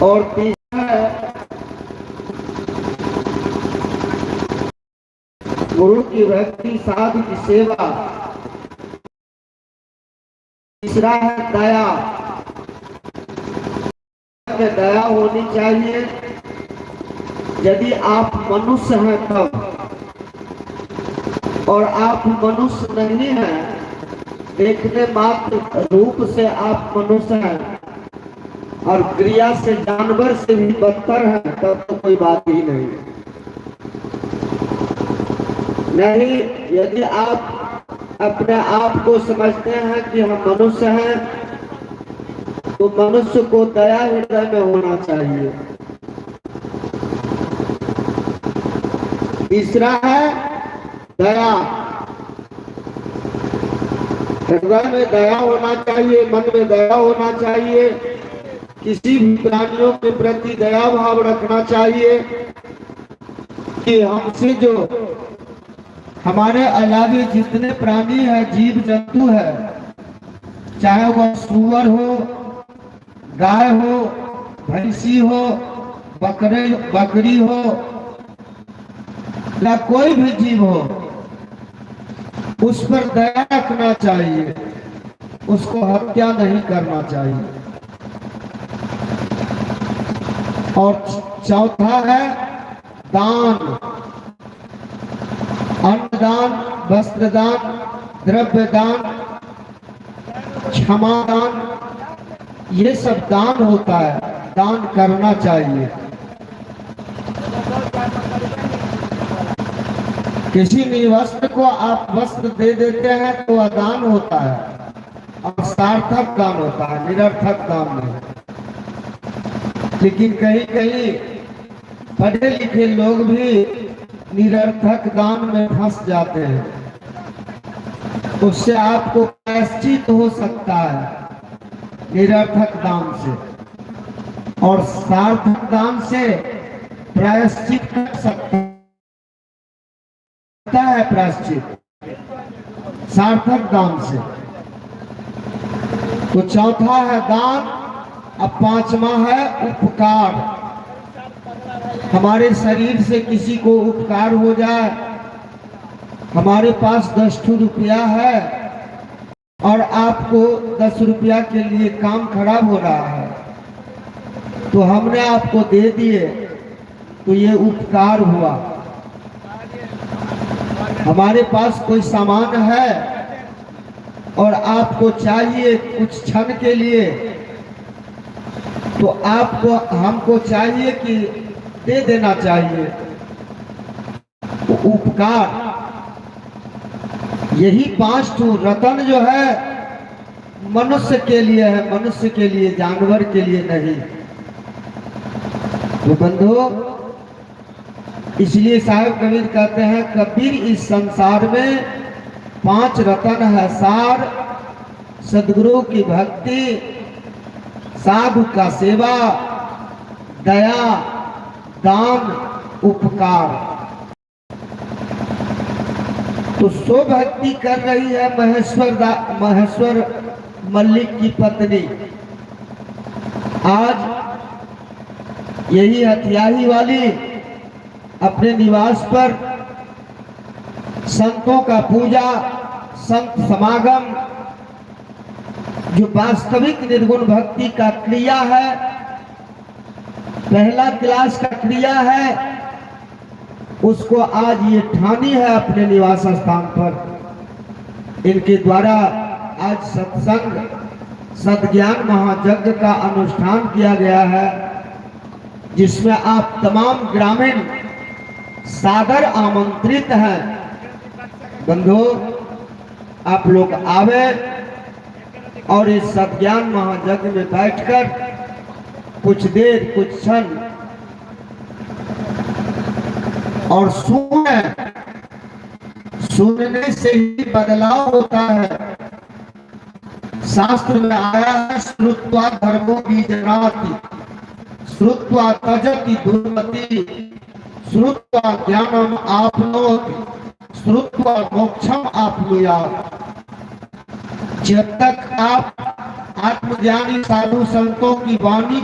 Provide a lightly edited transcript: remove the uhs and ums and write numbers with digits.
और तीसरा है गुरु की भक्ति, साधु की सेवा। तीसरा है दया। में दया होनी चाहिए। यदि आप मनुष्य हैं तब, और आप मनुष्य नहीं हैं, देखने मात्र रूप से आप मनुष्य हैं और क्रिया से जानवर से भी बदतर है, तब तो कोई बात ही नहीं। नहीं, यदि आप अपने आप को समझते हैं कि हम मनुष्य हैं, तो मनुष्य को दया हृदय में होना चाहिए। तीसरा है दया। हृदय में दया होना चाहिए, मन में दया होना चाहिए, किसी भी प्राणियों के प्रति दया भाव रखना चाहिए कि हमसे जो हमारे अलावा जितने प्राणी है, जीव जंतु है, चाहे वह सूअर हो, गाय हो, भैंसी हो, बकरी हो या कोई भी जीव हो, उस पर दया रखना चाहिए, उसको हत्या नहीं करना चाहिए। और चौथा है दान। अन्नदान, वस्त्रदान, द्रव्यदान, क्षमादान, ये सब दान होता है, दान करना चाहिए। किसी निवस्त्र को आप वस्त्र दे देते हैं तो वह दान होता है, और सार्थक दान होता है, निरर्थक दान नहीं। लेकिन कहीं कहीं पढ़े लिखे लोग भी निरर्थक दान में फंस जाते हैं। उससे आपको प्रायश्चित हो सकता है निरर्थक दान से, और सार्थक दान से प्रायश्चित कर सकता है, प्रायश्चित सार्थक दान से। तो चौथा है दान। अब पांचवा है उपकार। हमारे शरीर से किसी को उपकार हो जाए, हमारे पास 10 रुपया है और आपको 10 रुपया के लिए काम खराब हो रहा है, तो हमने आपको दे दिए, तो ये उपकार हुआ। हमारे पास कोई सामान है और आपको चाहिए कुछ क्षण के लिए, तो आपको हमको चाहिए कि दे देना चाहिए। तो उपकार, यही 5 रतन जो है मनुष्य के लिए है, मनुष्य के लिए, जानवर के लिए नहीं। तो बंधु, इसलिए साहब कबीर कहते हैं, कबीर इस संसार में 5 रतन है, सार, सदगुरु की भक्ति, साधु का सेवा, दया, दान, उपकार। तो सो भक्ति कर रही है महेश्वर मल्लिक की पत्नी। आज यही हथियाही वाली अपने निवास पर संतों का पूजा, संत समागम, जो वास्तविक निर्गुण भक्ति का क्रिया है, पहला क्लास का क्रिया है, उसको आज ये ठानी है अपने निवास स्थान पर। इनके द्वारा आज सत्संग, सद्ज्ञान महायज्ञ का अनुष्ठान किया गया है, जिसमें आप तमाम ग्रामीण सादर आमंत्रित हैं। बंधु, आप लोग आवे और इस सद्ज्ञान महायज्ञ में बैठकर कुछ देर, कुछ क्षण और सुने। सुनने से ही बदलाव होता है। शास्त्र में आया है, श्रुत्वा धर्मो बीजनाति, श्रुत्वा तजति दुर्मति, श्रुत्वा ज्ञानम आपनोति, श्रुत्वा मोक्षम आपनुयात्। जब तक आप आत्मज्ञानी साधु संतों की वाणी